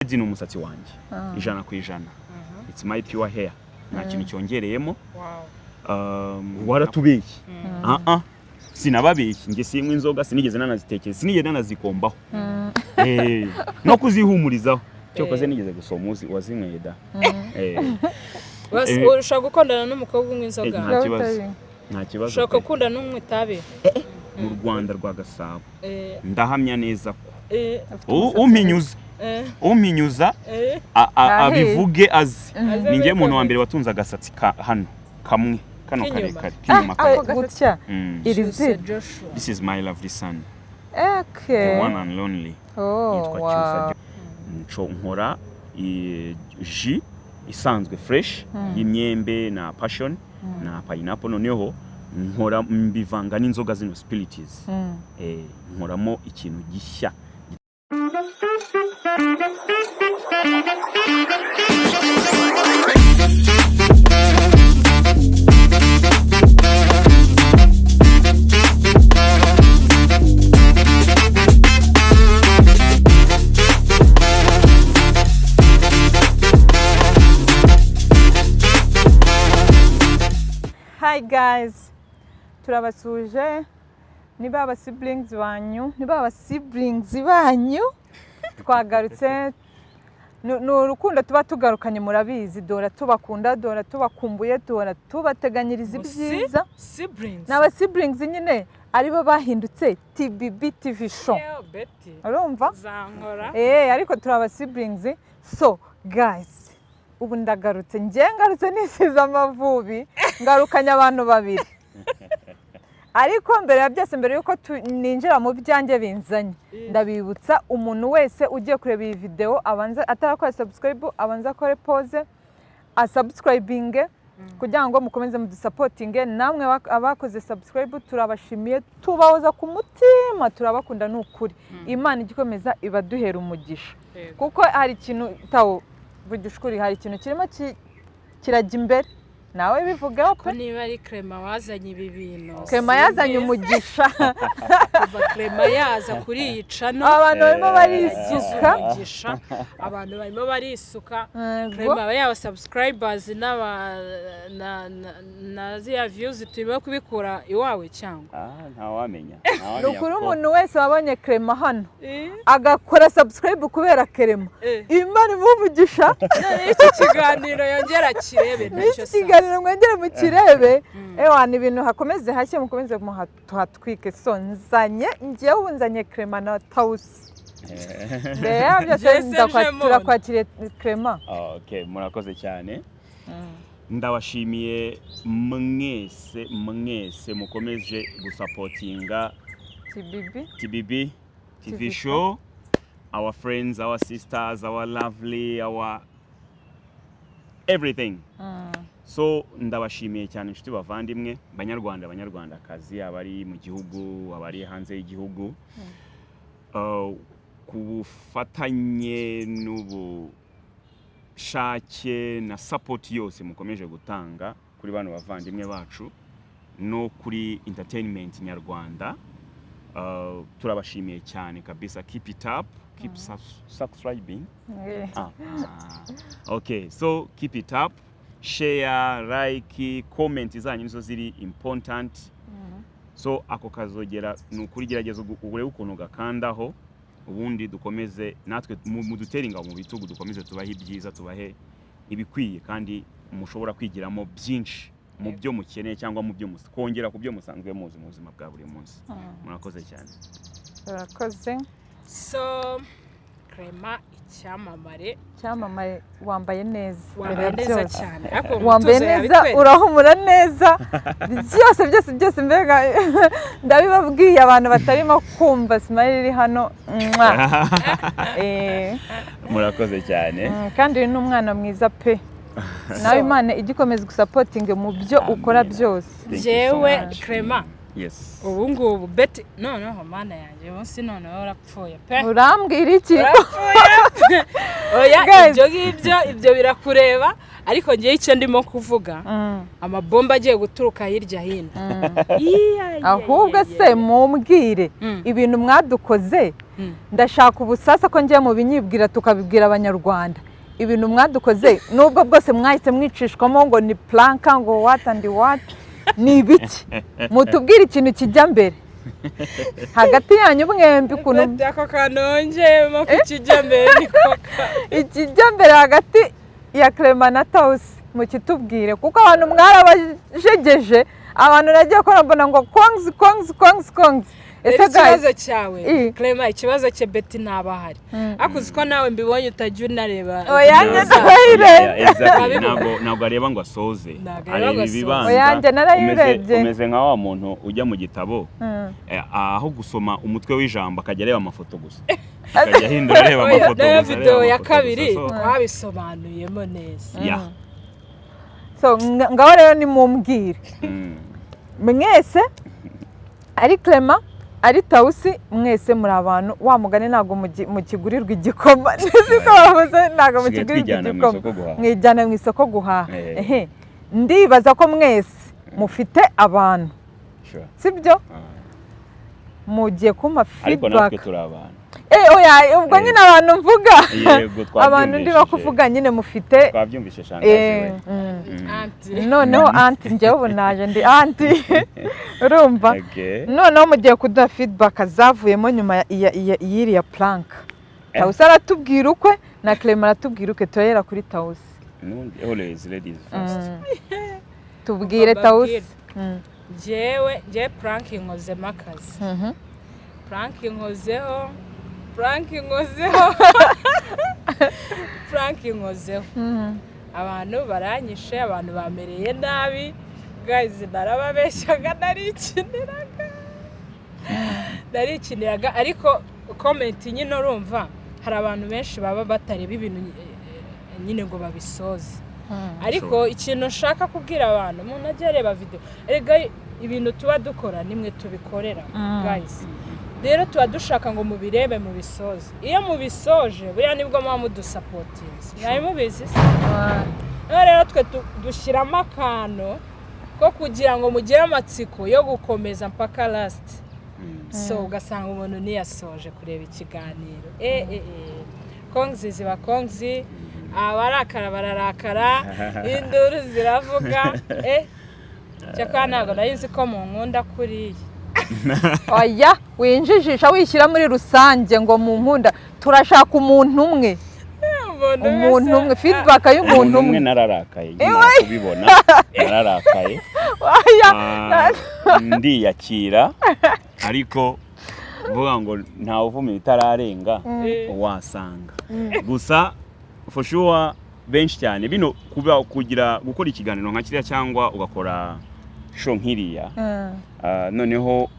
Dred ni umusatsi wanjye 100%. It's my pure hair. Nta kintu cyongereyemo. Waratubeshye. Sinababeshye, nge sinywa inzoga, sinigeze nanazitekeza, sinigeze nanazikombaho. No kuzihumurizaho. Cyokoze nigeze gusoma wazinyweye da. Ushaka gukundana n'umukobwa unywa inzoga? Nta kibazo. Ushaka gukundana n'umwe itabe? Mu Rwanda rwa Gasabo. Ndahamya neza ko uminyuza abivuge azi. Ninge muntu wa mbere watunze agasatsi hano kamwe kano karekare kinyuma gutya. This is my lovely son. Okay. The one and lonely. Wow. Nkora ji isanzwe fresh y'imyembe na passion na pineapple, noneho nkora mbivanga n'inzoga zino spirits. Nkoramo ikintu gishya. Hi guys, turabasuje. Niba aba siblings banyu twagarutse n'urukundo tuba tugarukanye murabizi, dora tubakunda, dora tubakumbuye, dora tubateganyiriza ibyiza. N'aba siblings nyine aribo bahindutse TBB TV show. Urumva? Ariko turaba siblings. So guys, ubu ndagarutse, ngarutse nisiza amavubi, ngarukanya abantu babiri. Ariko mbere ya byose, mbere yuko ninjira mu byanjye binzanye, ndabibutsa umuntu wese ugiye kureba iyi video abanza atarakora subscribe, abanza kore pause subscribing kugira ngo mukomeze mudusupportinge. Namwe abakoze subscribe turabashimiye, tubahoza ku mutima, turabakunda n'ukuri. Imana igikomeza ibaduhera umugisha, kuko hari ikintu tawo bugishkuri, hari ikintu kirimo kirajya imbere. Nawe bivugaho ko niba ari Clement wazanye ibi bintu. Clement yazanye umugisha. Kuva Clement yaza kuri iyi channel, abantu barimo barisuka. Abantu barimo barisuka. Clement bari aba subscribers na zia views turimo kubikura iwawe cyangwa? Ntawamenya. Nukuri umuntu wese wabonye Clement hano agakora subscribe kubera Clement, Imana imuvugisha. Iki kiganiro yongera kirebe nacyo sa. Mwengere mu kirebe ewana ibintu hakomeze hashye, mukomeze muhatwike. So ngiye ubunzanye Clement na Tausi. Turakwakiriye Clement. Okay, murakoze cyane. Ndabashimiye mwese mukomeje gusupportinga TBB TV show, our friends, our sisters, our lovely, our everything. So ndabashimiye cyane inshuti bavandimwe banyarwandakazi, abari mu gihugu, abari hanze y'igihugu, kubufatanye n'ubushake na support yose mukomeje gutanga kuri bano bavandimwe bacu no kuri entertainment nyarwanda. Turabashimiye cyane kabisa. Keep it up, keep subscribing. Okay, so keep it up. Share, like, comment zanyu nizo ziri important. So ako kazogera nukuri gerageza ugure ukuntu gakandaho, ubundi dukomeze natwe muduteringa mu bitugu, dukomeze tubahe ibyiza, tubahe ibikwiye kandi mushobora kwigiramo byinshi mu byo mukeneye cyangwa mu byo kongera ku byo musanzwe muzi mu buzima bwa buri munsi. Murakoze cyane. Murakoze. So Clement icyamamare wambaye neza. Wambaye neza cyane. Wambaye neza, urahumura neza. Byose mbega ndabibabwiye abantu batarimo kumva smile iri hano. Murakoze cyane. Kandi ni umwana mwiza pe. Nawe Imana igikomeza gusupporting mu byo ukora byose. Jewe Clement. Yes. Ubu ngubu beti noneho mana yanjye munsi noneho urapfuye pe. Urambwira iki? Oya ibyo birakureba, ariko ngiye icyo ndimo kuvuga amabomba agiye guturuka hirya hino. Ahubwo se mumbwire ibintu mwadukoze ndashaka ubusasa ko ngiye mu binyibwira tukabibwira abanyarwanda ibintu mwadukoze nubwo bwose mwahise mwicishwamo ngo ni planka ngo what and what ni ibiki mutubwire ikintu kijya mbere hagati yanyu mwembi ukuntu ako kanongeyemo ko ikijya mbere ni koka ikijya mbere hagati ya Clement na Tausi mukitubwire kuko abantu mwarabajegeje abantu nagiye ko mbona ngo kongs ese ikibazo cyawe Clement ikibazo cye Betty ntabahari akuzi ko nawe mbibonye utajya unareba oyanjye ntabwo areba ngo asoze areba ibibanza oyanjye narayirebye umeze nka wa muntu ujya mu gitabo aho gusoma umutwe w'ijambo akajya areba amafoto gusa akajya ahindura areba amafoto gusa nayo video ya kabiri twabisobanuyemo neza so ngaho rero nimumbwire mwese ari Clement ari Tausi mwese muri abantu wa mugani ntago mukigurirwa igikoma siko bavuze ntago mukigurirwa igikoma mwijyana mu isoko guhaha ndibaza ko mwese mufite abantu sibyo mugiye kumpa feedback ariko natwe turi abantu oya ubwo nyine abantu mvuga abantu ndi bakuvuga nyine mufite twabyumvishe shangazi noneho anti njyewe ubu naje ndi anti urumva noneho mugiye kuduha feedback zavuyemo nyuma y'iriya plank Tausi aratubwira ukwe na Clement aratubwira ukwe turahera kuri Tausi always ladies first tubwire Tausi jewe plank inkozemo akazi plank inkozeho abantu baranyishe abantu bamereye nabi guys narababeshyaga narikiniraga ariko comment nyine urumva hari abantu benshi baba batareba ibintu nyine ngo babisoze ariko ikintu nshaka kubwira abantu umuntu ajya areba video erega ibintu tuba dukora nimwe tubikorera guys rero tuba dushaka ngo mubirebe mu bisoze iyo mubisoje buriya nibwo muba mudusapotinze nawe mubizi rero twe dushyiramo akantu ko kugira ngo mugire amatsiko yo gukomeza mpaka last so ugasanga umuntu niyasoje kureba ikiganiro kongzi ziba kongzi abarakara bararakara induru ziravuga cyakora ntabwo nari ko mu nkunda kuriya oya winjijisha wishyira muri rusange ngo mu nkunda turashaka umuntu umwe feedback y'umuntu umwe nararakaye kubibona nararakaye ndiyakira ariko vuga ngo ntawe uvumira itararenga wasanga gusa for sure benshi cyane bino gukora ikiganiro nka kiriya cyangwa ugakora show nkiriya noneho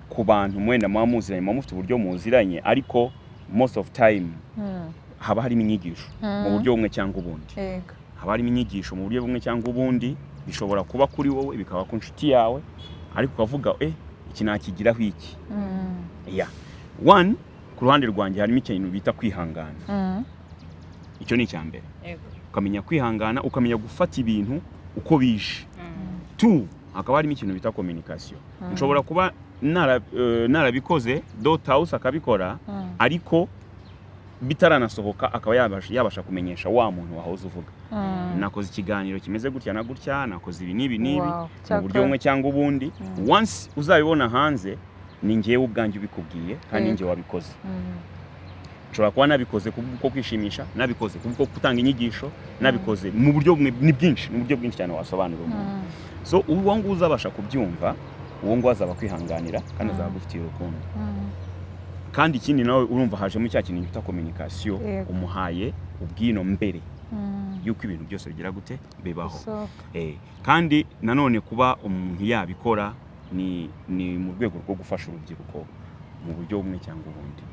ku bantu mwenda muziranye mufite uburyo muziranye ariko most of time haba harimo inyigisho mu buryo bumwe cyangwa ubundi haba harimo inyigisho mu buryo bumwe cyangwa ubundi bishobora kuba kuri wowe bikaba ku nshuti yawe ariko ukavuga iki nakigiraho iki one ku ruhande rwanjye harimo ikintu bita kwihangana icyo ni icya mbere ukamenya kwihangana ukamenya gufata ibintu uko bije two hakaba harimo ikintu bita communication nshobora kuba narabikoze Tausi akabikora ariko bitaranasohoka akaba yabasha kumenyesha wa muntu wahoze uvuga nakoze ikiganiro kimeze gutya na gutya nakoze ibi n'ibi n'ibi mu buryo bumwe cyangwa ubundi once uzabibona hanze ni ngewe ubwanjye ubikubwiye kandi ngewe wabikoze nshobora kuba nabikoze kubwo kwishimisha nabikoze kubwo gutanga inyigisho nabikoze mu buryo ni bwinshi mu buryo bwinshi cyane wasobanura umuntu so uwo ngo uzabasha kubyumva uwo ngo azaba kwihanganira kandi azaba gufitiye urukundo kandi ikindi nawe urumva hajemo cya kintu bita communication umuhaye ubwino mbere yuko ibintu byose bigira gute bibaho kandi nanone kuba umuntu yabikora ni mu rwego rwo gufasha urubyiruko mu buryo bumwe cyangwa ubundi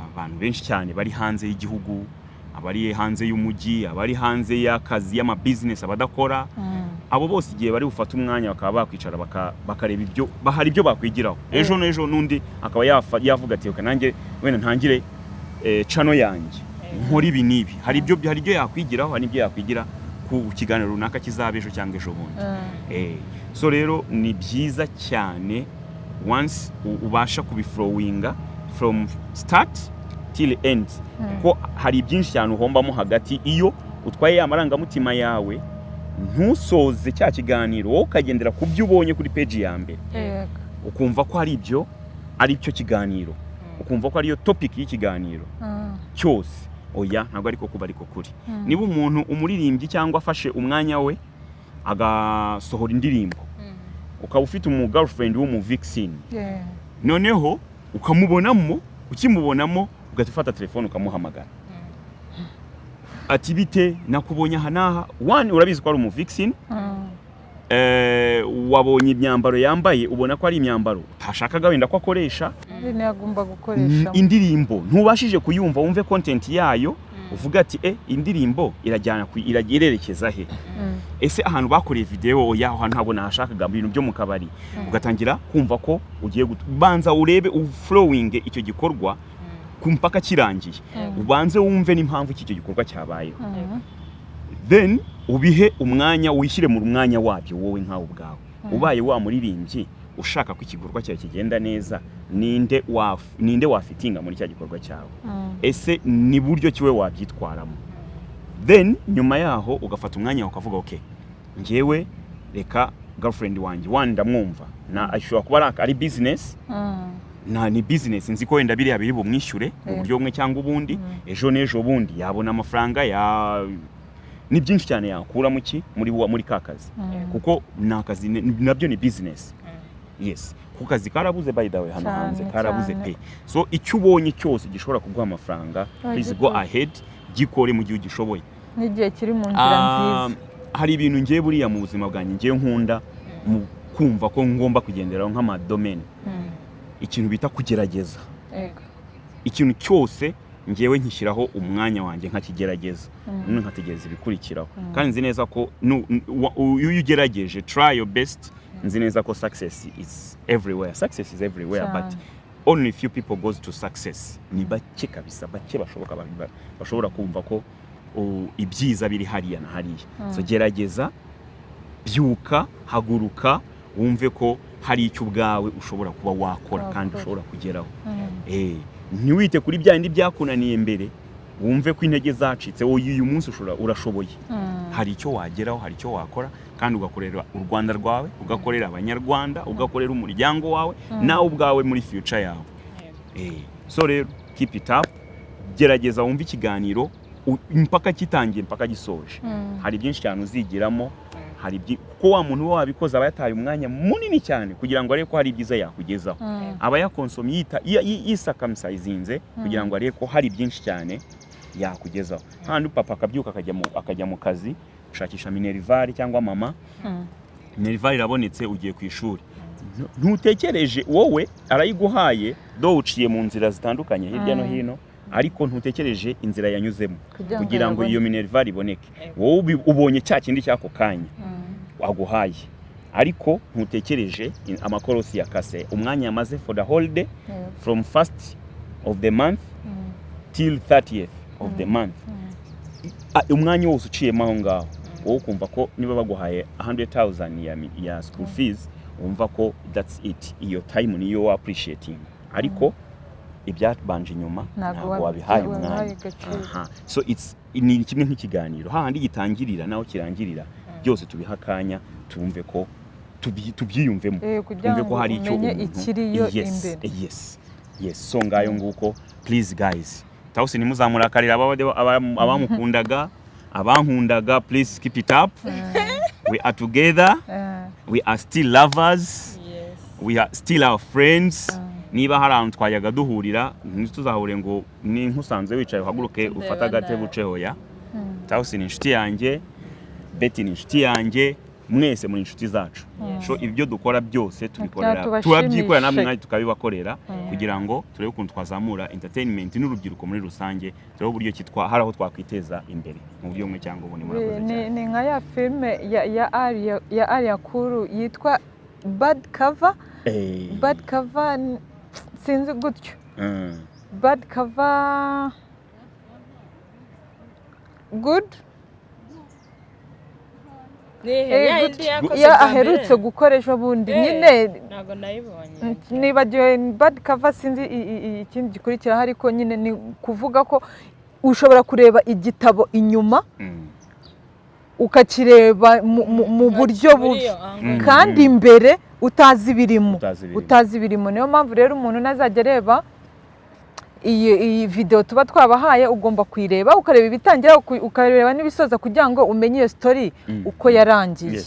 abantu benshi cyane bari hanze y'igihugu abari hanze y'umujyi abari hanze y'akazi y'amabusiness abadakora abo bose igihe bari bufata umwanya bakaba bakwicara bakareba ibyo bahari ibyo bakwigiraho ejo n'undi akaba yavuga ati nanjye wenda ntangire channel yanjye nkora ibi nibi hari ibyo yakwigiraho hari ibyo yakwigira ku kiganiro runaka kizaba ejo cyangwa ejo bundi so rero ni byiza cyane once ubasha kubiflowinga from start till end ko hari byinshi cyane uhombamo hagati iyo utwaye amarangamutima yawe ntusoze cya kiganiro wowe ukagendera ku byo ubonye kuri page ya mbere ukumva ko ari ibyo ari cyo kiganiro ukumva ko ariyo topic y'ikiganiro cyose oya ntabwo ariko kuba ariko kuri niba umuntu umuririmbyi cyangwa afashe umwanya we agasohora indirimbo ukaba ufite umu girlfriend w'umuvixen noneho ukamubonamo ukimubonamo ugatufata telefone ukamuhamagara ati bite nakubonye aha naha one urabizi ko ari umuvixen wabonye imyambaro yambaye ubona ko ari imyambaro utashakaga wenda ko akoresha agomba gukoresha indirimbo ntubashije kuyumva wumve content yayo uvuga ati indirimbo irajyana iragererekeza he ese ahantu bakoreye video yaho ahantu ntabwo nashakaga ibintu byo mu kabari ugatangira kumva ko ugiye banza urebe flowing icyo gikorwa kumpaka kirangiye ubanze wumve n'impamvu icyo gikorwa cyabayeho then ubihe umwanya wishyire mu mwanya wabyo wowe nkawe ubwawe ubaye wamuririmbye ushaka ko igikorwa cyawe kigenda neza ninde wafitinga muri cya gikorwa cyawe ese ni buryo kiwe wabyitwaramo then nyuma yaho ugafata umwanya ukavuga okay ngewe reka girlfriend wanjye ndamwumva na ashobora kuba ari business ni business nzi ko wenda biri bumwishyure mu buryo bumwe cyangwa ubundi ejo n'ejo bundi yabona amafaranga ni byinshi cyane yakura muri kakazi kuko nakazi nabyo ni business yes ku kazi karabuze by the way hano hanze karabuze pe so icyo ubonye cyose gishobora kuguha amafaranga please go ahead gikore mu gihe ugishoboye n'igihe kiri mu nzira nziza hari ibintu ngiye buriya mu buzima bwanjye ngiye nkunda mu kumva ko ngomba kugenderaho nk'amadomain ikintu bita kugerageza ikintu cyose ngewe nkishyiraho umwanya wanjye nkakigerageza none nkategereza ibikurikiraho kandi nzi neza ko iyo ugerageje try your best nzi neza ko success is everywhere but only few people goes to success ni bake kabisa bake bashobora kumva ko ibyiza biri hariya na hariya so gerageza byuka haguruka wumve ko hari icyo ubwawe ushobora kuba wakora kandi ushobora kugeraho ntiwite kuri bya bindi byakunaniye mbere wumve ko intege zacitse uyu munsi urashoboye hari icyo wageraho hari icyo wakora kandi ugakorera u Rwanda rwawe ugakorera abanyarwanda ugakorera umuryango wawe nawe ubwawe muri future yawe so rero keep it up gerageza wumve ikiganiro mpaka kitangiye mpaka gisoje hari byinshi cyane uzigiramo hari kuko wa muntu wabikoze aba yataye umwanya munini cyane kugira ngo arebe ko hari ibyiza yakugezaho aba yakonsomye yisakamisayizinze kugira ngo arebe ko hari byinshi cyane yakugezaho handi papa akabyuka akajya mu kazi ushakisha minervari cyangwa mama minervari irabonetse ugiye ku ishuri ntutekereje wowe arayiguhaye do uciye mu nzira zitandukanye hirya no hino ariko ntutekereje inzira yanyuzemo kugira ngo iyo minervari iboneke wowe ubonye cya kindi cyako kanya aguhaye ariko ntutekereje amakorosi yakase umwanya yamaze for the whole day from 1st of the month till 30th of the month umwanya wose uciyemo aho ngaho wowe ukumva ko niba baguhaye 100,000 ya school fees wumva ko that's it iyo time niyo appreciating ariko ibyabanje inyuma ntabwo wabihaye umwanya so ni kimwe nk'ikiganiro hahandi gitangirira naho kirangirira byose tubiha akanya tumve ko tubyiyumvemo tumve ko hari icyo ikiriyo imbere yes so ngayo nguko please guys tawusi nimuzamurakarira abamukundaga abankundaga please keep it up we are together we are still lovers we are still our friends niba hari ahantu twayaga duhurira ntituzahure ngo ni nkusanze wicaye uhaguruke ufata agatebe ucehoya tawusi ni inshuti yanjye Betty ni inshuti yanjye mwese muri inshuti zacu so ibyo dukora byose tubikorera turabyikorera namwe tukabibakorera kugira ngo turebe ukuntu twazamura entertainment n'urubyiruko muri rusange turebe uburyo kitwa haraho twakwiteza imbere mu buryo bumwe cyangwa ubundi murakoze cyane ni nka ya filme ya Arigarukiye yitwa Bad Cover sinzi gutyo Bad Cover ya aherutse gukora ejo bundi nyine ntago nayibonye nibagiwe bad cover sinzi ikindi gikurikira ariko nyine ni kuvuga ko ushobora kureba igitabo inyuma ukakireba mu buryo bubi kandi imbere utazi ibirimo niyo mpamvu rero umuntu nazajya areba iyi video tuba twabahaye ugomba kuyireba ukareba ibitangira ukareba n'ibisoza kugira ngo umenye iyo story uko yarangiye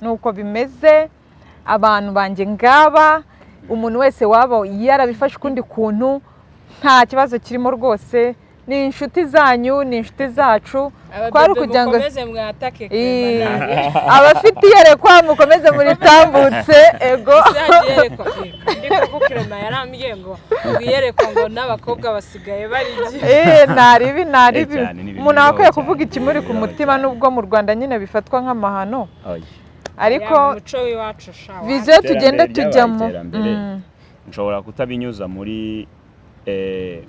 nuko bimeze abantu banje ngaba umuntu wese waba yarabifashe ukundi kuntu nta kibazo kirimo rwose ni inshuti zanyu ni inshuti zacu twari kugira ngo abafite iyerekwa mukomeze muri tambutse ego ndiko kukirema yarambye ngo uyerekwa ngo n'abakobwa basigaye barije naribi umuntu akwiye kuvuga ikimuri ku mutima nubwo mu Rwanda nyine bifatwa nk'amahano ariko muco w'iwacu shawa vision tugenda tujyamo nshobora kutabinyuza muri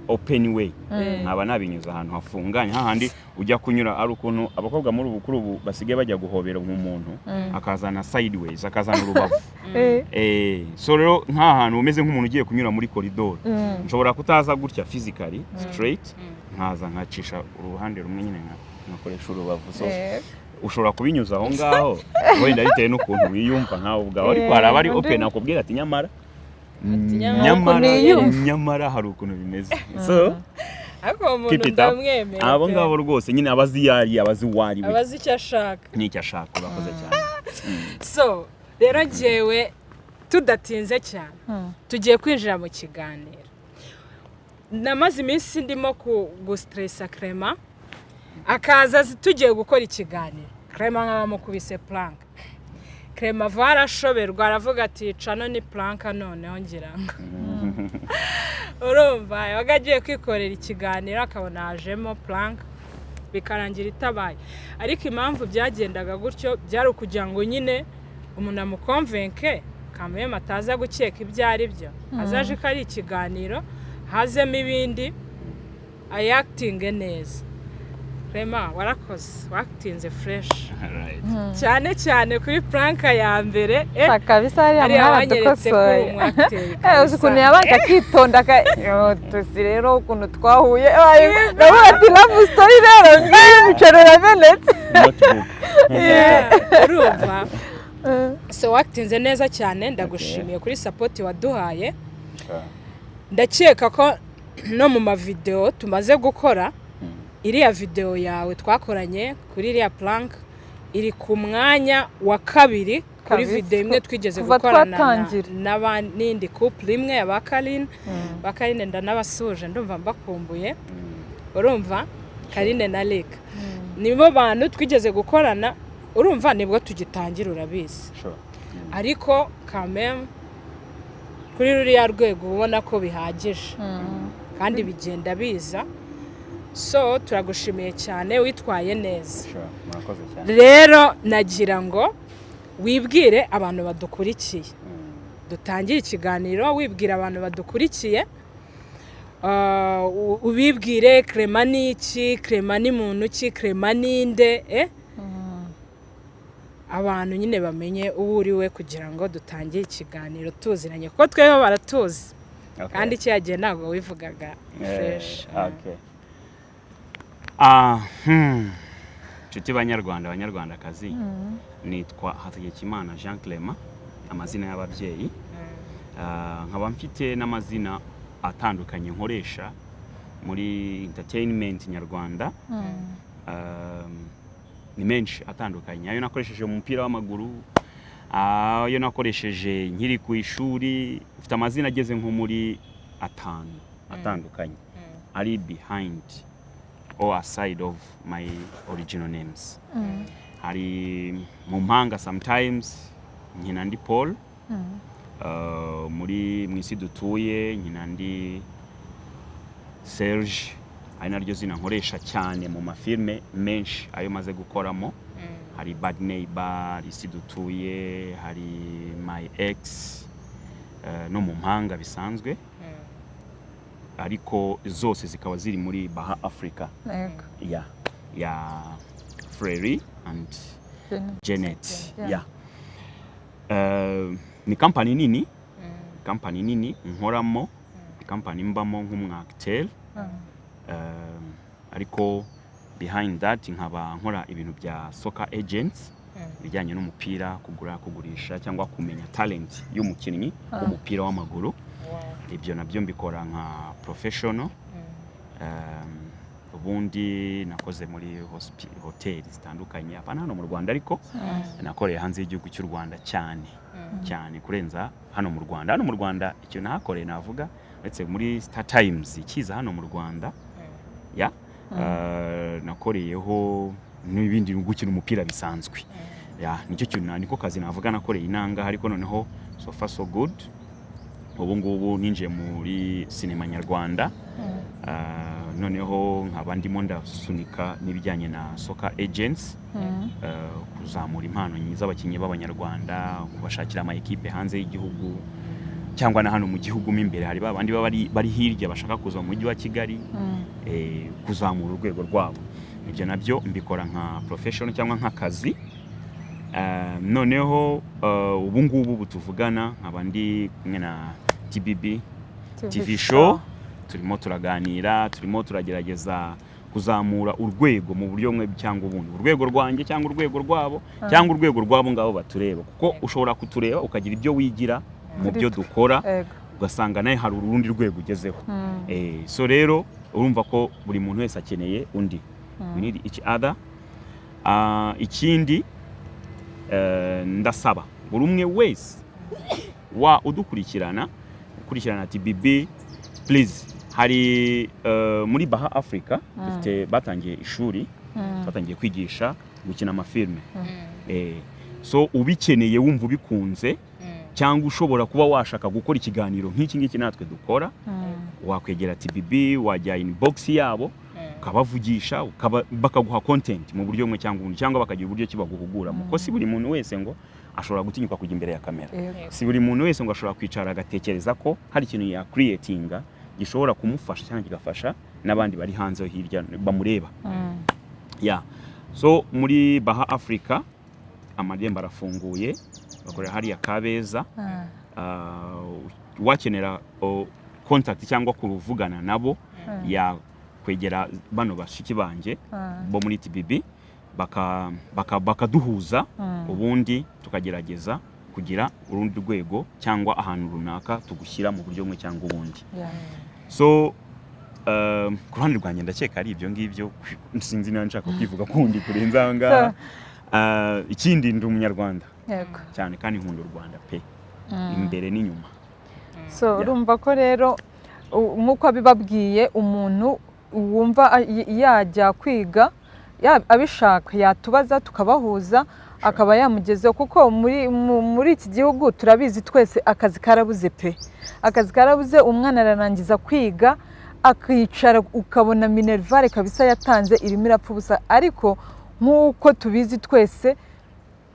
open way nkaba nabinyuza ahantu hafunganye hahandi ujya kunyura ari ukuntu abakobwa muri ubu basigaye bajya guhobera nk'umuntu akazana sideways akazana urubavu so rero nk'ahantu umeze nk'umuntu ugiye kunyura muri corridor nshobora kutaza gutya physically straight nkaza nkacisha uruhande rumwe nyine nkakoresha urubavu so ushobora kubinyuza aho ngaho wenda bitewe n'ukuntu wiyumva nkawe ubwawe ariko hari abari open akubwira ati nyamara hari ukuntu bimeze so ako umuntu ndamwemeye abo ngabo rwose nyine abaziyari abaziwariwe abazi icyo ashaka n'icyo ashaka urakoze cyane so rero njyewe tudatinze cyane tugiye kwinjira mu kiganiro namaze iminsi ndimo gustressa Clement akaza tugiye gukora ikiganiro Clement nk'abamukubise plank Clement varashoberwa aravuga ati cano ni plank noneho ngira urumva yagagiye kwikorera ikiganiro akabona hajemo plank bikarangira itabaye ariko impamvu byagendaga gutyo byari ukugira ngo nyine umuntu amukonvenke kamwe mataza gukeka ibyo ari byo azaje ko ari ikiganiro hazemo ibindi ayactinge neza Clement warakoze watinze fresh cyane cyane kuri planka ya mbere kabisa hari amaradukosoye ukuntu yabanje akitonda tuzi rero ukuntu twahuye nawe ati love story rero ngiye mucero ramenetse urumva so watinze neza cyane ndagushimiye kuri support waduhaye ndakeka ko no mu mavideo tumaze gukora iriya video yawe twakoranye kuri iriya plank iri ku mwanya wa kabiri kuri video imwe twigeze gukorana n'abandi couple imwe ya Bakarine ndanabasuje ndumva mbakumbuye urumva Karine na Leka nibo bantu twigeze gukorana urumva nibwo tugitangira urabizi ariko kamem kuri ruriya rwego ubona ko bihagije kandi bigenda biza so turagushimiye cyane witwaye neza rero nagira ngo wibwire abantu badukurikiye dutangira ikiganiro wibwira abantu badukurikiye ubibwire Clement ni iki Clement ni muntu ki Clement ninde abantu nyine bamenye uwo uriwe kugira ngo dutangire ikiganiro tuziranye kuko twebwe baratuzi kandi cyagiye ntabwo wivugaga fresh nshuti banyarwandakazi nitwa Hategekimana Jean Clement amazina y'ababyeyi nkaba mfite n'amazina atandukanye nkoresha muri entertainment nyarwanda ni menshi atandukanye ayo nakoresheje mu mupira w'amaguru ayo nakoresheje nkiri ku ishuri ufite amazina ageze nko muri 5 atandukanye ari behind or aside of my original names hari mu mpanga sometimes nkina ndi Paul muri mwisi dutuye nkina ndi Serge ari naryo zina nkoresha cyane mu mafilme menshi ayo maze gukoramo hari Bad Neighbor isi dutuye hari My Ex no mu mpanga bisanzwe ariko zose zikaba ziri muri Baha Africa ya Frere and Janet. Ni company nini nkoramo, company mbamo nk'umwacteur, ariko behind that nkaba nkora ibintu bya soccer agents, bijyanye n'umupira, kugurisha cyangwa kumenya talent y'umukinnyi w'umupira w'amaguru. Ibyo nabyo mbikora nka professional. Ubundi nakoze muri hoteli zitandukanye hapana hano mu Rwanda, ariko nakoreye hanze y'igihugu cy'u Rwanda cyane kurenza hano mu Rwanda. Hano mu Rwanda icyo nahakoreye navuga uretse muri Star Times ikiza hano mu Rwanda, nakoreyeho n'ibindi gukina umupira bisanzwe. Nicyo kintu niko kazi navuga nakoreye inanga, ariko noneho so far so good. Ubu ngubu ninje muri sinema nyarwanda, noneho nkaba ndimo ndasunika n'ibijyanye na soccer agents, kuzamura impano z'abakinnyi b'abanyarwanda, kubashakira ama equipe hanze y'igihugu cyangwa na hano mu gihugu mo imbere. Hari babandi bari hirya bashaka kuza mu mujyi wa Kigali, kuzamura urwego rwabo. Ibyo nabyo mbikora nka professional cyangwa nk'akazi. Noneho ubu ngubu tuvugana nkaba ndi kumwe na TBB TV show, turimo turaganira, turimo turagerageza kuzamura urwego mu buryo bumwe cyangwa ubundi, urwego rwanjye cyangwa urwego rwabo cyangwa urwego rwabo ngabo batureba, kuko ushobora kutureba ukagira ibyo wigira mu byo dukora, ugasanga naye hari urundi rwego ugezeho. So rero urumva ko buri muntu wese akeneye undi, we need each other. Ikindi ndasaba buri umwe wese ukurikirana TBB, please. Hari muri Baha Africa batangiye ishuri, batangiye kwigisha gukina amafilme. So ubikeneye wumva ubikunze, cyangwa ushobora kuba washaka gukora ikiganiro nk'iki ngiki natwe dukora, wakwegera TBB, wajya inbox yabo ukabavugisha, bakaguha content mu buryo bumwe cyangwa ubundi, cyangwa bakagira uburyo kibaguhugura. Kuko si buri muntu wese ngo ashobora gutinyuka kujya imbere ya kamera, si buri muntu wese ngo ashobora kwicara agatekereza ko hari ikintu ya creatinga gishobora kumufasha cyangwa kigafasha n'abandi bari hanze hirya bamureba. So muri Baha Africa amarembo arafunguye, bakorera hariya Kabeza. Wakenera contact cyangwa kuruvugana nabo, ya kwegera bano bashiki banje bo muri TBB, bakaduhuza, ubundi tukagerageza kugira urundi rwego cyangwa ahantu runaka tugushyira mu buryo bumwe cyangwa ubundi. So ku ruhande rwanjye ndakeka ari ibyo ngibyo, sinzi niba nshaka kwivuga kundi kurenza ngaha. Ikindi ndi umunyarwanda cyane kandi nkunda u Rwanda pe, imbere n'inyuma. So urumva ko rero nk'uko abibabwiye, umuntu wumva yajya kwiga abishaka yatubaza tukabahuza, akaba yamugezeho, kuko muri iki gihugu turabizi twese akazi karabuze pe, akazi karabuze. Umwana ararangiza kwiga akicara ukabona minervare kabisa yatanze irimo irapfa ubusa. Ariko nk'uko tubizi twese,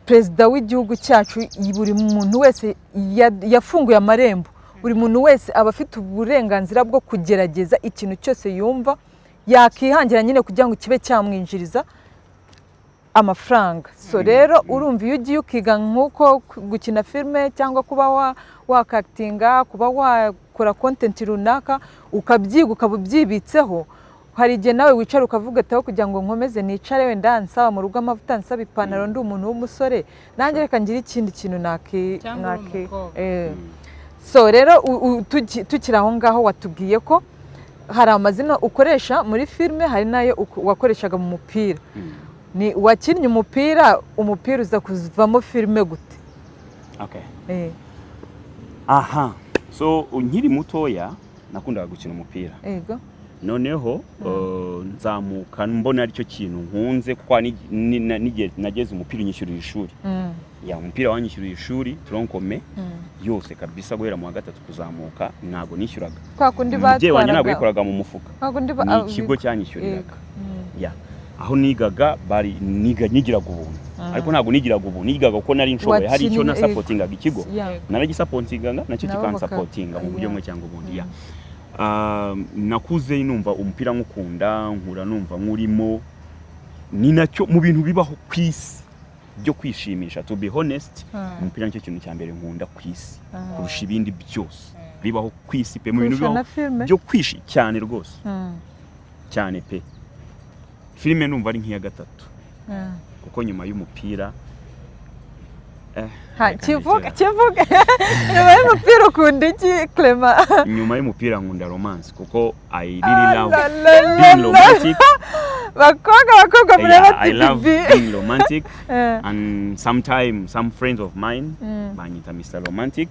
perezida w'igihugu cyacu buri muntu wese yafunguye amarembo, buri muntu wese aba afite uburenganzira bwo kugerageza ikintu cyose yumva yakihangira nyine kugira ngo kibe cyamwinjiriza amafaranga. So rero urumva iyo ugiye ukiga nk'uko gukina filme cyangwa kuba wakakitinga, kuba wakora content runaka, ukabyiga ukaba ubyibitseho, hari igihe nawe wicara ukavuga ati aho kugira ngo nkomeze nicare wenda nsaba mu rugo amavuta, nsaba ipantaro, ndi umuntu w'umusore, nanjye reka ngire ikindi kintu So rero tukiri aho ngaho, watubwiye ko hari amazina ukoresha muri filme, hari nayo wakoreshaga mu mupira. Ni wakinnye umupira uza kuvamo filme gute? So nkiri mutoya nakundaga gukina umupira. Noneho nzamuka mbona aricyo kintu nkunze, kuko nageze umupira unyishyurira ishuri. Umupira wanyishyurira ishuri toronkome yose kabisa, guhera mu wa gatatu kuzamuka ntago nishyuraga. Umubyeyi wanjye ntabwo yikoraga mu mufuka, ni ikigo cyanyishyuriraga. Aho nigaga nigiraga ubuntu, ariko ntabwo nigiraga ubuntu, nigaga kuko nari nshoboye, hari icyo na supportingaga ikigo, naragisapotingaga nacyo kikansapotinga mu buryo bumwe cyangwa ubundi. Nakuze numva umupira nkukunda, nkura numva nkurimo, ni nacyo mu bintu bibaho kwisi byo kwishimisha, to be honest, umupira nicyo kintu cya mbere nkunda ku isi kurusha ibindi byose bibaho ku isi pe, mu bintu bibaho byo kwishi cyane rwose cyane pe. Filime numva ari nk'iya gatatu kuko nyuma y'umupira kivuga nyuma y'umupira ukunda iki Clement? Nyuma y'umupira nkunda romance kuko I really love being romantic. bakobwa mureba I love being romantic and sometimes some friends of mine banyita Mr. Romantic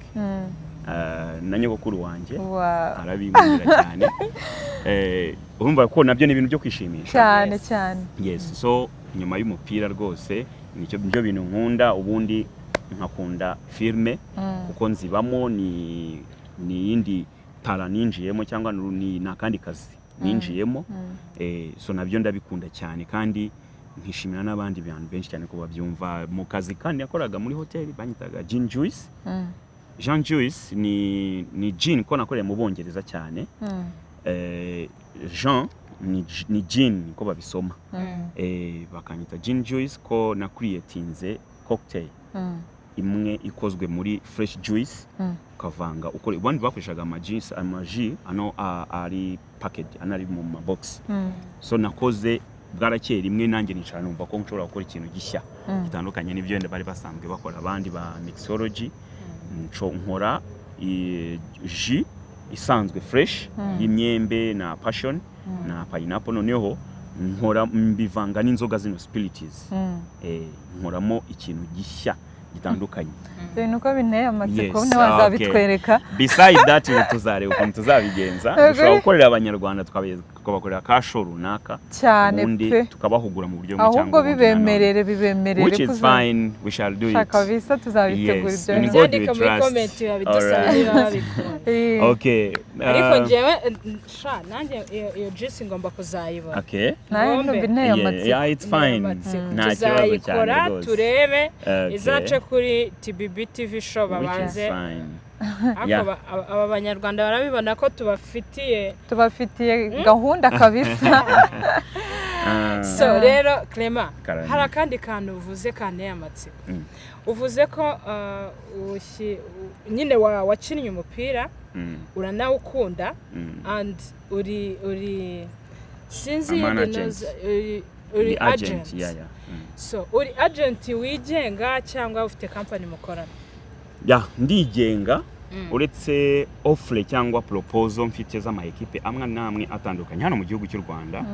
na nyogokuru wanje arabimbwira cyane urumva ko nabyo ni ibintu byo kwishimisha cyane. Yes, so nyuma y'umupira rwose nicyo bintu nkunda. Ubundi nkakunda filme kuko nzibamo ni yindi tara ninjiyemo cyangwa ni nakandi kazi ninjiyemo so nabyo ndabikunda cyane kandi nkishimira n'abandi bantu benshi cyane ko babyumva mu kazi. Kandi yakoraga muri hoteli banyitaga Jean Juice. Jean Juice ni Jean ko nakoreye mu Bongereza cyane. Jean ni Jean ko babisoma. Bakanyita Jean Juice ko nakuriyetinze cocktail imwe ikozwe muri fresh juice ukavanga ukore ubundi bakoreshaga amaji ano ari package anari mu box. So nakoze bwarakera imwe nanjye nicara numva ko nshobora gukora ikintu gishya gitandukanye n'ibyo wenda bari basanzwe bakora abandi ba mixology. Nkora ji isanzwe fresh y'imyembe na passion na pineapple, noneho nkora mbivanga n'inzoga zino spirits. Nkoramo ikintu gishya gitandukanye. Nuko binteye amatsiko n'abazabitwereka. Beside that tuzareba ukuntu tuzabigenza. Dushobora gukorera abanyarwanda tukabakorera kasho runaka cyane tukabahugura mu buryo cyangwa ahubwo bibemerere which is fine, we shall do it. Shaka bisa tuzabitegura ibyo. Byandika muri comment babidusabira babikora. Okay. Ariko njyewe nanjye iyo juice ngomba kuzayibona. Okay. Nayo binteye amatsiko. Yeah, it's fine. Tuzayikora turebe izace kuri TBB show babanze. Aba banyarwanda barabibona ko tubafitiye gahunda kabisa. So rero Clement, hari akandi kantu uvuze kanteye amatsiko. Uvuze ko nyine wakinnye umupira uranawukunda and uri sinzi uri agent. So uri agent wigenga cyangwa ufite company mukorana? Ndigenga uretse offre cyangwa proposal mfite z'ama equipe amwe namwe atandukanye hano mu gihugu cy'u Rwanda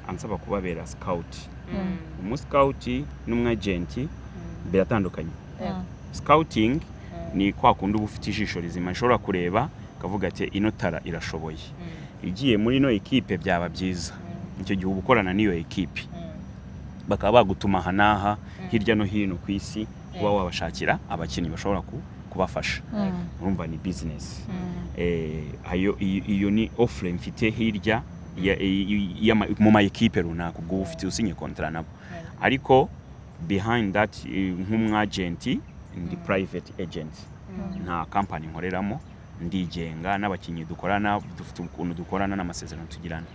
ansaba kubabera scout. Umu scout n'umwagent biratandukanye. Scouting ni kwa kundi ubufite ijisho rizima nshobora kureba kavuga ati ino tara irashoboye. Igiye muri no equipe byaba byiza. Icyo gihe ubukorana niyo equipe. Bakaba bagutuma hanaha hirya no hino ku isi kuba wabashakira abakinnyi bashobora kubafasha. Urumva ni business. Iyo ni offre mfite hirya mu ma equipe runaka ubwo ufite usinye contract nabo. Ariko behind that nk'umwagent ndi private agent. Nta company nkoreramo, ndigenga n'abakinnyi dukorana, dufite ukuntu dukorana n'amasezerano tugirana.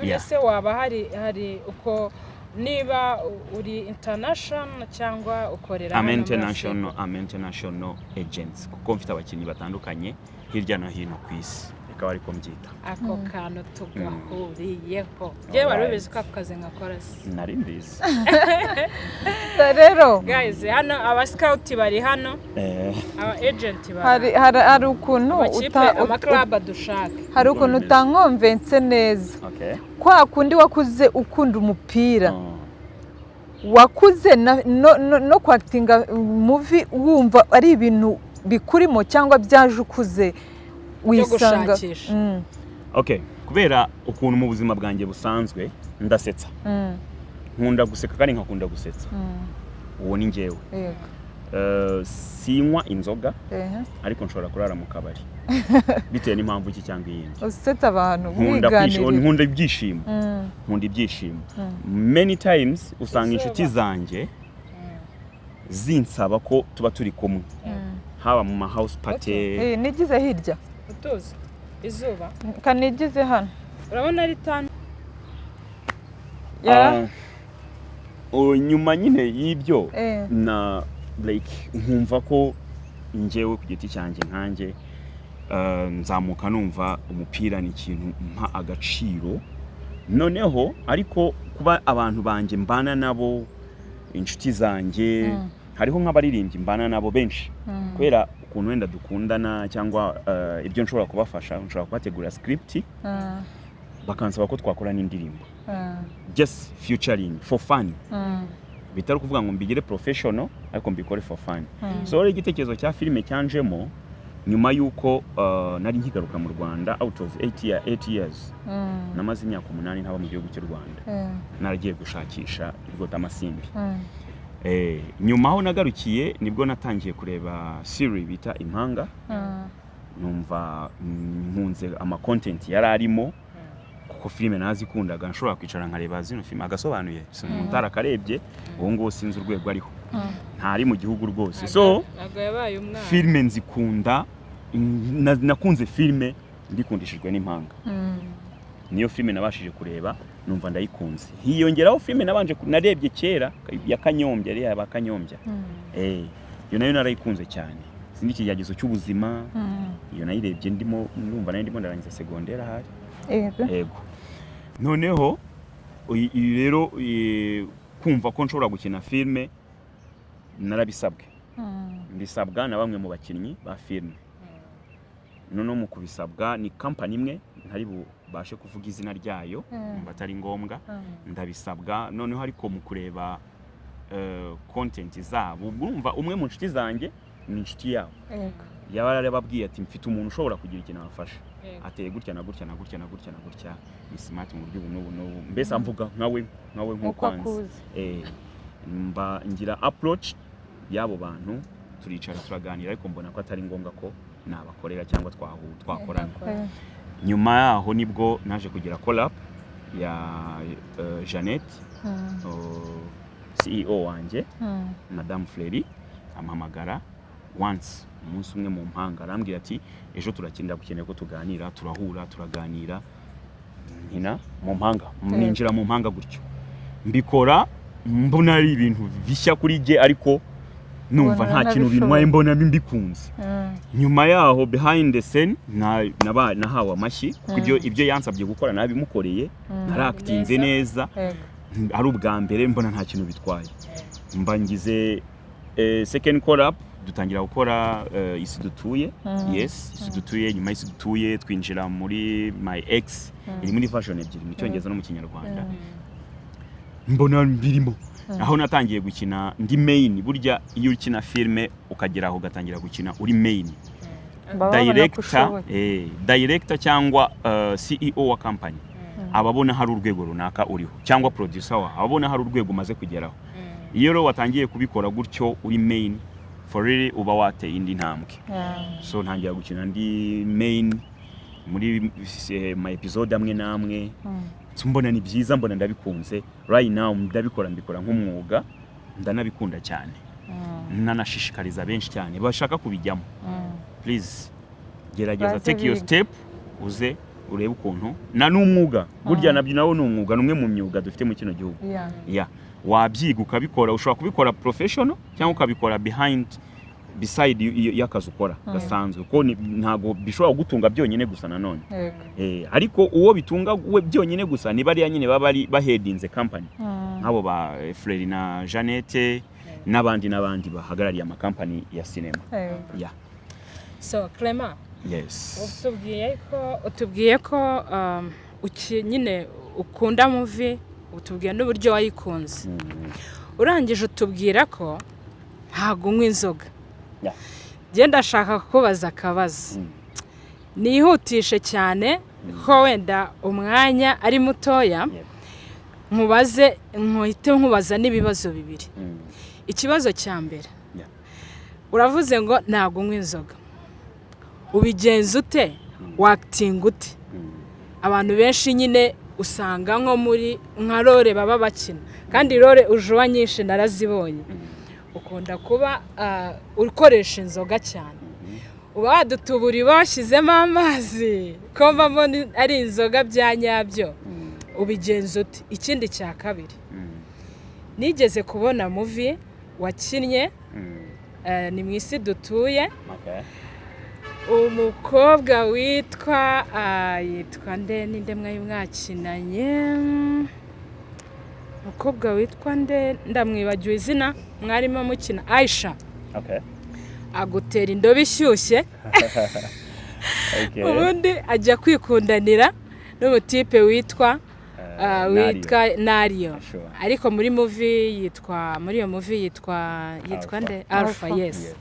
Ese waba hari uko niba uri international cyangwa ukorera I'm international agents kuko mfite abakinnyi batandukanye hirya no hino ku isi. Reka bari ko mbyita ako kantu tugahuriyeho. Je warubizi ko akazi ngakora nari mbizi. Rero guys hano aba scout bari hano aba agent bari hari ukuntu ama club dushaka. Hari ukuntu utankonvense neza. Okay. Kwa kundi wakuze ukunda umupira. Wakuze no kwactinga movie wumva ari ibintu bikurimo cyangwa byaje ukuze wisanga. Okay, kubera ukuntu mu buzima bwanjye busanzwe ndasetsa. Nkunda guseka kandi nkakunda gusetsa. Uwo ni njyewe. Sinywa inzoga ariko nshobora kurara mu kabari. Bitewe n'impamvu iki cyangwa iyindi. Usetsa abantu nkunda ibyishimo. Nkunda ibyishimo. Many times usanga inshuti zanjye zinsaba ko tuba turi kumwe. Haba mu house party. Nigize hirya. Utuzi izuba. Kanigize hano. Urabona ari tano. nyuma nyine y'ibyo na like nkumva ko njyewe ku giti cyanjye nkanjye nzamuka numva umupira ni ikintu mpa agaciro noneho ariko kuba abantu banjye mbana nabo inshuti zanjye hariho nk'abaririmbyi mbana nabo benshi kubera ukuntu wenda dukundana cyangwa ibyo nshobora kubafasha nshobora kubategura script bakansaba ko twakora n'indirimbo just featuring for fun bitari kuvuga ngo mbigire professional ariko mbikore for fun so rero igitekerezo cya filime cyanjemo nyuma yuko nari nkigaruka mu Rwanda out of 8 years namaze imyaka 8 ntaba mu gihugu cy'u Rwanda naragiye gushakisha irwota amasimbi nyuma aho nagarukiye nibwo natangiye kureba series bita impanga numva nkunze ama content yari arimo kuko filime nazikundaga nshobora kwicara nkareba zino filime agasobanuye umuntu akarebye uwo ngo sinzi urwego ariho ntari mu gihugu rwose so filime nzikunda nakunze filime ndikundishijwe n'impanga niyo filime nabashije kureba numva ndayikunze hiyongeraho filime nabanje narebye kera ya Kanyombya ari aba Kanyombya iyo nayo narayikunze cyane sindi kiyagizo cy'ubuzima iyo nayirebye ndimo numva nayo ndimo ndarangiza secondaire ahari yego noneho rero kumva ko nshobora gukina filime narabisabwe mbisabwa na bamwe mu bakinnyi ba filime noneho mu kubisabwa ni company imwe ntari bubashe kuvuga izina ryayo batari ngombwa ndabisabwa noneho ariko mu kureba content zabo urumva umwe mu nshuti zanjye ni inshuti yabo yabarababwiye ati mfite umuntu ushobora kugira ikintu afasha ateye gutya na gutya na gutya na gutya na gutya ni smart mu buryo n'ubu mbese amvuga nkawe nk'ukwanze mba ngira approach yabo bantu turicara turaganira ariko mbona ko atari ngombwa ko nabakorera cyangwa twakorana nyuma yaho nibwo naje kugira collab ya Jeannette CEO wanjye Madame Fleury ampamagara once umunsi umwe mu mpanga arambwira ati ejo turakinira gukeneye ko tuganira turahura turaganira nkina mu mpanga ninjira mu mpanga gutyo mbikora mbona ari ibintu bishya kuri je ariko numva nta kintu bintwaye mbona mbikunze nyuma yaho behind the scene nahawe amashyi ibyo yansabye gukora nabimukoreye narakitinze neza ari ubwa mbere mbona nta kintu bitwaye mba ngize second collab dutangira gukora isi dutuye isi dutuye nyuma isi dutuye twinjira muri my ex iri muri version ebyiri mu cyongereza no mu kinyarwanda mbona birimo aho natangiye gukina ndi main burya iyo ukina filme ukageraho ugatangira gukina uri main director cyangwa CEO wa company ababona hari urwego runaka uriho cyangwa producer wa ababona hari urwego umaze kugeraho iyo rero watangiye kubikora gutyo uri main for really uba wateye indi ntambwe so ntangira gukina ndi main muri my episode amwe namwe mbona ni byiza mbona ndabikunze right now mbikora nk'umwuga ndanabikunda cyane nanashishikariza benshi cyane bashaka kubijyamo please gerageza take your step uze urebe ukuntu na n'umwuga burya nabyo nawo n'umwuga numwe mu myuga dufite mu kino gihugu wabyiga ukabikora ushobora kubikora professional cyangwa ukabikora beside y'akazi ukora gasanzwe ko ntago bishobora gutunga byonyine gusa nanone ariko uwo bitunga we byonyine gusa ni bari nyine babari bahedinze company nk'abo ba Fleury na Jeannette n'abandi bahagarariye ama company ya cinema so Clement yes utubwiye ko nyine ukunda movie utubwiye n'uburyo wayikunze urangije utubwira ko ntago unywa inzoga genda ndashaka kubaza akabazo nihutishe cyane ko wenda umwanya ari mutoya nkubaza n'ibibazo bibiri ikibazo cya mbere uravuze ngo ntago unywa inzoga ubigenza ute wakitinga ute abantu benshi nyine usanga nko muri nka role baba bakina kandi role ujuwa nyinshi narazibonye ukunda kuba ukoresha inzoga cyane uba wadutubura bashyizemo amazi ko mbona ari inzoga bya nyabyo ubigenza ute ikindi cya kabiri nigeze kubona movie wakinnye ni mu isi dutuye. Umukobwa witwa nde mwakinanye, umukobwa witwa nde ndamwibagiwe izina, mwarimo mukina Aisha. Agutera indobo ishyushye ubundi ajya kwikundanira n'umutipe witwa Nario, ariko muri iyo movie yitwa nde Alpha. Yes.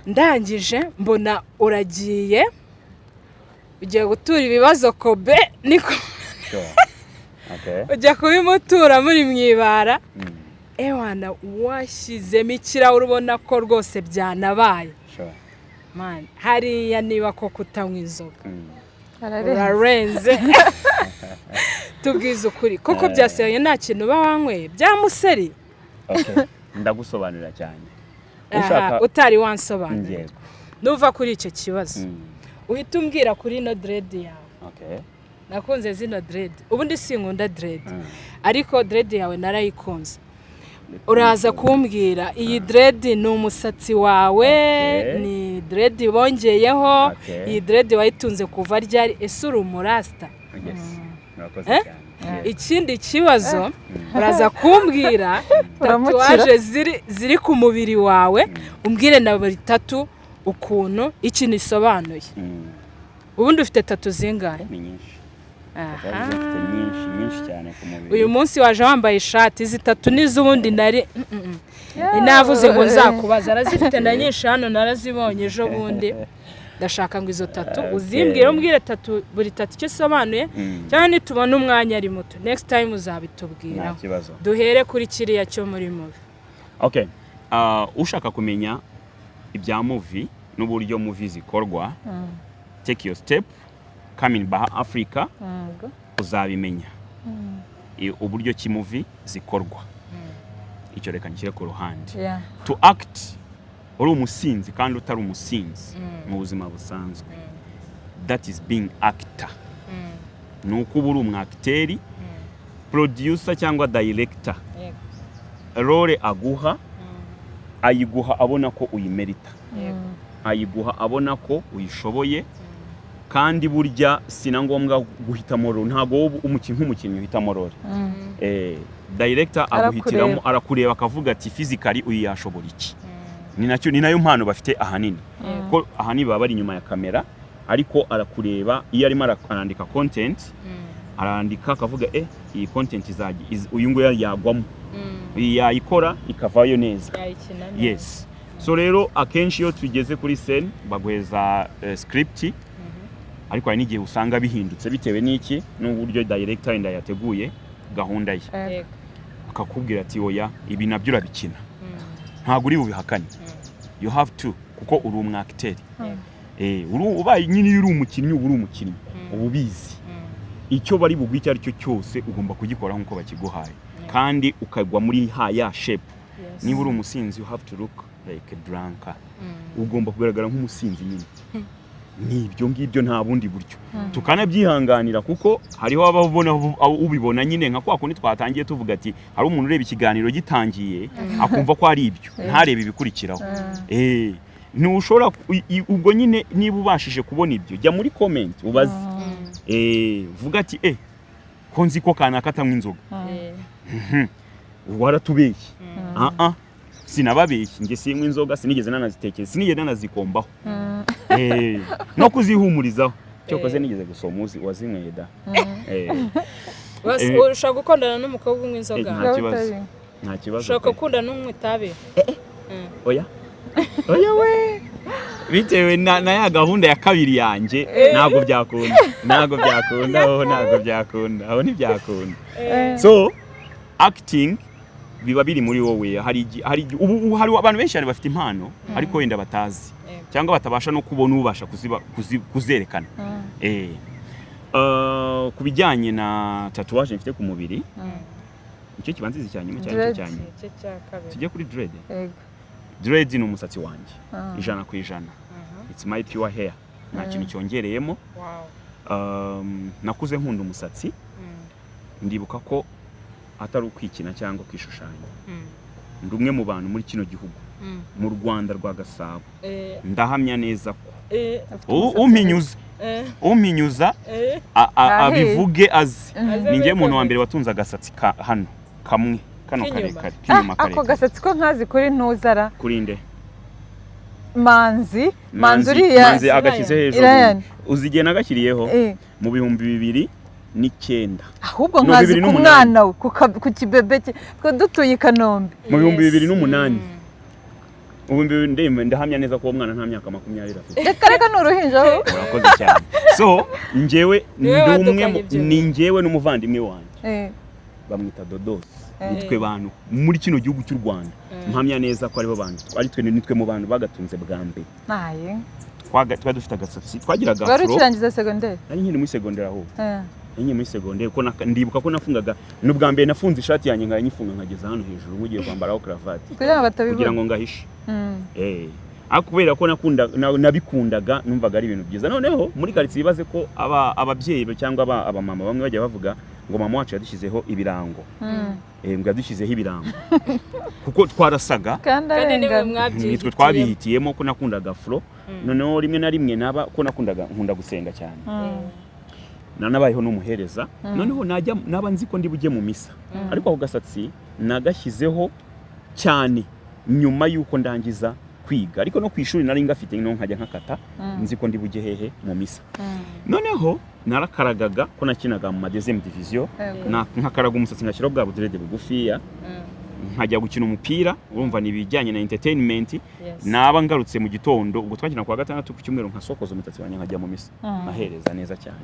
Ndangije mbona uragiye ugiye gutura ibibazo Kobe niko ujya kubimutura muri mwibara. Ewana washyizemo ikirahure ubona ko rwose byanabaye. Man, hariya niba ko kutanywa inzoga urarenze. Tubwize ukuri koko byaseye nta kintu bawanyweye byamuseri. Ndagusobanurira cyane utari wansobanurira. Nuva kuri icyo kibazo uhita umbwira kuri no Dred yawe. Nakunze zino Dred, ubundi sinkunda Dred ariko Dred yawe narayikunze. Uraza kumbwira iyi Dred ni umusatsi wawe, ni Dred bongeyeho, iyi Dred wayitunze kuva ryari, ese uri umurasta? Ikindi kibazo uraza kumbwira tatuwaje ziri ku mubiri wawe, umbwire na buri tatu ukuntu ikintu isobanuye. Ubundi ufite tatu zingahe? nyinshi cyane ku mubiri. Uyu munsi waje wambaye ishati zitatu n'iz'ubundi nari navuze ngo nzakubaza, arazifite na nyinshi hano narazibonye ejo bundi. Ndashaka ngo izo tatu uzimbwire, umbwire tatu buri tatu icyo isobanuye, cyangwa nitubona umwanya ari muto next time uzabitubwira. Duhere kuri kiriya cyo muri movie. Ushaka kumenya ibya movie n'uburyo movie zikorwa, take your step, come in Baha Africa, uzabimenya uburyo ki movie zikorwa. Icyo reka nshyire ku ruhande. To act uri umusinzi kandi utari umusinzi mu buzima busanzwe, that is being actor. Nuko uri umwacteri, producer cyangwa director. Role aguha ayiguha abona ko uyimerita, ayiguha abona ko uyishoboye, kandi burya sina ngombwa guhitamo role. Ntago nk'umukinnyi uhitamo role. Director aguhitiramo, arakureba akavuga ati physically uyu yashobora iki. Ni nayo mpano bafite ahanini, ko ahanini baba bari inyuma ya kamera, ariko arakureba iyo arimo arandika content, arandika akavuga iyi content uyu ngo yagwamo, yayikora ikavayo neza. Yes. So rero akenshi iyo tugeze kuri scene baguheza script, ariko hari n'igihe usanga bihindutse bitewe n'iki n'uburyo director wenda yateguye gahunda ye. Akakubwira ati oya ibi nabyo urabikina, ntago uri bubihakanye. You have to, kuko uri umwacteri. Ubaye nyine uri umukinnyi, uri umukinnyi ubizi icyo bari bugwi icyo ari cyo cyose ugomba kugikora nkuko bakiguhaye, kandi ukagwa muri ya shape. Niba uri umusinzi you have to look like a drunkard, ugomba kugaragara nk'umusinzi nyine. Nibyo ngibyo nta bundi buryo. Tukanabyihanganira kuko hariho ababona ubibona nyine nka kwa kundi twatangiye tuvuga ati hari umuntu ureba ikiganiro gitangiye akumva ko ari ibyo, ntarebe ibikurikiraho. Ntushobora ubwo nyine niba ubashije kubona ibyo, jya muri comment ubaze. Vuga ati ko nzi ko kana katamwe inzoga. Waratubeshye. Sinababeshye, nge sinywa inzoga, sinigeze nanazitekeza, sinigeze nanazikombaho. No kuzihumurizaho. Cyokoze nigeze gusoma uzi wazinyweye da. Ushaka gukundana n'umukobwa unywa inzoga? Nta kibazo. Ushaka gukundana n'unywa itabi? Oya we. Bitewe na ya gahunda ya kabiri yanjye ntago byakunda. Aho ntibyakunda. So acting biba biri muri wowe. Hari abantu benshi bafite impano ariko wenda batazi cyangwa batabasha no kubona ubasha kuzerekana. Kubijyanye na tatouage mfite ku mubiri, icyo kibanzizi cyane cyane. Tujye kuri Dred. Dred ni umusatsi wanjye 100%. It's my pure hair, nta kintu cyongereyemo. Nakuze nkunda umusatsi. Ndibuka ko atari ukwikina cyangwa kwishushanya ndi umwe mu bantu muri kino gihugu mu Rwanda rwa Gasabo ndahamya neza ko uminyuza abivuge azi ninge muntu wa mbere watunze agasatsi hano kamwe kano karekare k'inyuma karekare ako gasatsi ko nkazi kuri ntuzara kurinde manzi uriya agashyize hejuru uzigiye nagakiriyeho mu 2009 ahubwo nkazi ku mwana we ku kibebe ko dutuye i Kanombe mu 2008 ubu ndahamya neza ko uwo mwana nta myaka 20 afite reka n'uruhinja urakoze cyane so njyewe ni njyewe n'umuvandimwe wanjye bamwita Dodos nitwe bantu muri kino gihugu cy'u Rwanda mpamya neza ko aribo bantu nitwe mu bantu bagatunze bwa mbere twari dufite agasatsi twagiraga afro ukirangiza secondaire ari nyine muri secondaire aho nyine muri secondaire ko ndibuka ko nafungaga n'ubwa mbere nafunze ishati yanjye nyifunga nkageza hano hejuru mugiye kwambaraho cravate kugira ngo ngahishe kubera ko nabikundaga numvaga ari ibintu byiza noneho muri quartier bibaze ko ababyeyi cyangwa abamama bamwe bajya bavuga ngo mama wacu yadushyizeho ibirango ngo yadushyizeho ibirango kuko twarasaga kandi nitwe twabihitiyemo ko nakundaga afro noneho rimwe na rimwe ko nkunda gusenga cyane nabayeho n'umuhereza noneho naba nzi ko ndi bujye mu misa ariko ako gasatsi nagashyizeho cyane nyuma y'uko ndangiza kwiga ariko no kwishuri nari ngafite no nkajya nkakata nzi ko ndi bujye hehe mu misa noneho narakaragaga ko nakinaga mu deuxième division nkakaraga umusatsi ngashyiraho bwa Dred bugufiya nkajya gukina umupira urumva nibijyanye na entertainment naba ngarutse mu gitondo ubwo twakina kwa gatandatu ku cyumweru nkasokoza umusatsi wanjye nkajya mu misa ahereza neza cyane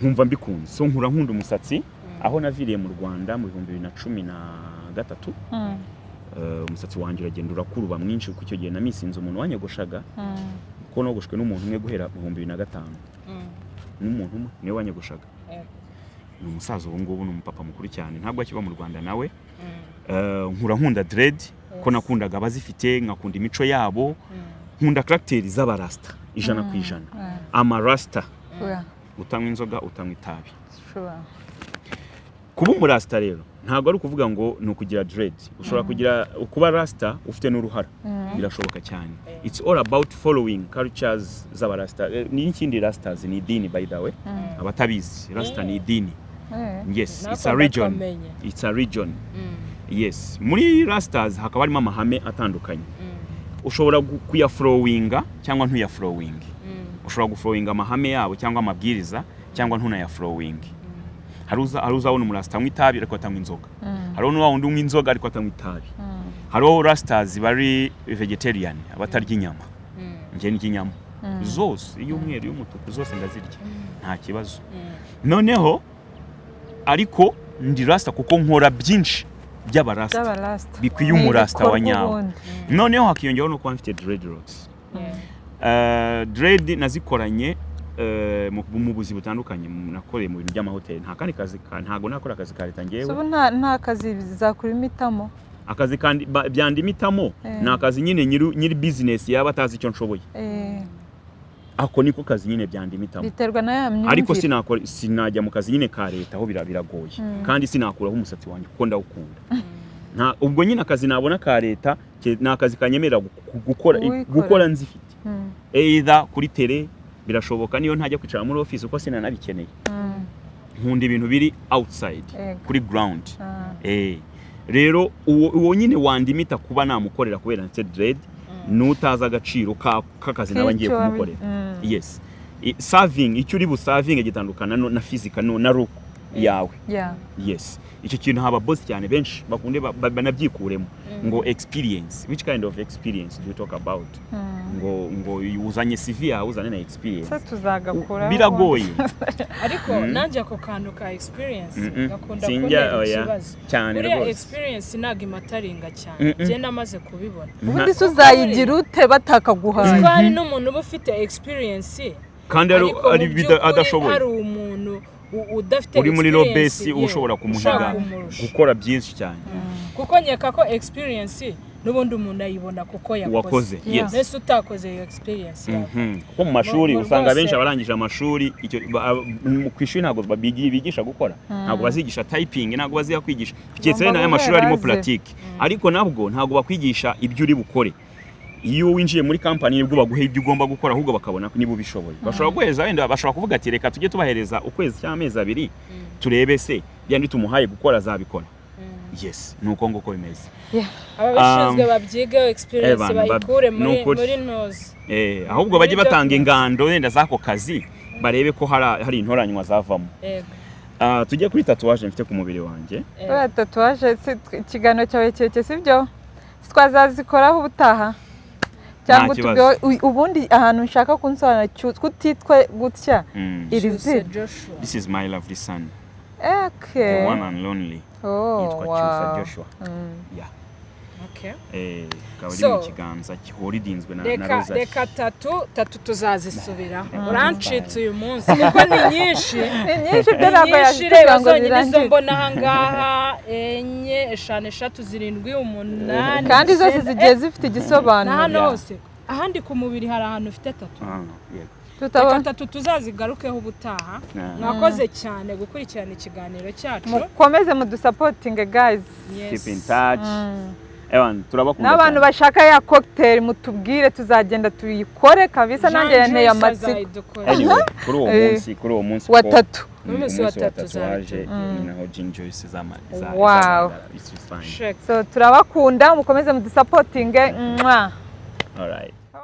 nkumva mbikunze so nkura nkunda umusatsi aho naviriye mu Rwanda mu 2013 umusatsi wanjye uragenda urakuruba mwinshi kuko icyo gihe namisinze umuntu wanyogoshaga ko nogoshwe n'umuntu umwe guhera mu 2005 n'umuntu umwe niwe wanyogoshaga ni umusaza ubu ngubu n'umupapa mukuru cyane ntabwo akiba mu Rwanda nawe nkura nkunda Dred ko nakundaga abazifite nkakunda imico yabo nkunda characteri z'abarasta 100%. Amarasta utanywa inzoga utanywa itabi kuba umurasta rero ntabwo ari ukuvuga ngo ni ukugira Dred ushobora kuba rasta ufite n'uruhara birashoboka cyane it's all about following cultures z'abarasta n'ikindi rastas ni idini by the way abatabizi rasta ni idini yes it's a region yes muri rastas hakaba harimo amahame atandukanye ushobora kuyaflowinga cyangwa ntuyaflowing ushobora guflowinga amahame yabo cyangwa amabwiriza cyangwa ntunayaflowing haruza wona umurasta anywa itabi ariko atanywa inzoga hariho n'uwundi unywa inzoga ariko atanywa itabi hariho rastas bari vegetarian abatarya inyama nje n'inyama zose y'umweru y'umutuku zose ndazirya nta kibazo noneho ariko ndi rasta kuko nkora byinshi by'abarasta bikwiye umurasta wa nyawo noneho hakiyongeraho no kuba mfite dreadlocks Dred nazikoranye mu buzi butandukanye nakoreye mu bintu by'amahoteli nta kandi kazi ntago nakora akazi ka leta ngewe so nta kazi zakuri mitamo akazi kandi byandi mitamo na kazi nyine nyiri business yaba atazi icyo nshoboye ako niko kazi nyine byandi mitamo biterwa na ya myumvire ariko sinajya mu kazi nyine ka leta aho biragoye kandi sinakuraho umusatsi wanjye kuko ndawukunda nta ubwo nyine akazi nabona ka leta na kazi kanyemerera gukora nzifite either kuri tele birashoboka niyo ntajya kwicara muri office uko sinanabikeneye nkunda ibintu biri outside kuri ground rero uwo nyine wandimita kuba namukorera kubera nse Dred nutaza agaciro kakazi nabangiye kumukorera yes serving icyo uri busaving gitandukana na physical na ruko yawe yes icyo kintu haba boss cyane benshi bakunde banabyikuremo ngo experience which kind of experience do you talk about ngo uzanye CV yawe uzane na experience se tuzagakora biragoye ariko nanjye ako kantu ka experience gakunda kibazo cyane rwose experience ntago imataringa cyane je namaze kubibona ubundi suzayigira ute batakaguhaye twari n'umuntu uba ufite experience kandi ari adashoboye ari umuntu udafite uri muri lobesi ushobora kumuhiga gukora byinshi cyane kuko nyeka ko experience n'ubundi umuntu ayibona kuko wakoze. Yes. Nese utakoze iyo experience yawe. Kuko mu mashuri usanga benshi abarangije amashuri ku ishuri ntabwo bigisha gukora, ntabwo bazigisha typing, ntabwo baziya kwigisha kigetse na amashuri arimo pratique, ariko nabwo ntabwo bakwigisha ibyo uri bukore. Iyo winjiye muri company nibwo baguhe ibyo ugomba gukora, ahubwo bakabona niba ubishoboye. Bashobora guheza wenda bashobora kuvuga ati reka tujye tubahereza ukwezi cy'amezi 2 turebe se byandi tumuhaye gukora azabikora. Yes, nuko ngoko bimeze. Ababishinzwe babyiga experience bayikure muri nose. Ahubwo bajye batanga ingando wenda zako kazi barebe ko hari intoranywa zavamo. Tujye kuri tatouage mfite ku mubiri wanjye. Tatouage ikigano cyawe cyeke sibyo? Twazazikoraho ubutaha. Cyangwa tubyo ubundi ahantu nshaka kunsobanura kutitwe gutya. This is my lovely son. Okay. The one and lonely. Oh, wow. Joshua. Yeah. Okay. Kabari mu kiganza kihoridinzwe na Rosa. Reka tatu tuzazisubira. Urancitse uyu munsi kuko ni nyinshi. Ni nyinshi byo yashira ngo nizo mbona hangaha 4 5 6 7 8 kandi zose zigiye zifite igisobanuro. Hano hose ahandi ku mubiri hari ahantu ufite tatu. Yego. Tatu tuzazigarukeho ubutaha. Mwakoze cyane gukurikirana ikiganiro cyacu. Mukomeze mudusupporting guys. Keep in touch. Ewan turabakunda. N'abantu bashaka ya cocktail mutubwire tuzagenda tuyikore kabisa nanjye yanteye amatsiko. Kuri uwo munsi wa tatu. Umunsi wa tatu zaje naho gin juice za. Wow. So turabakunda mukomeze mudusupporting. All right.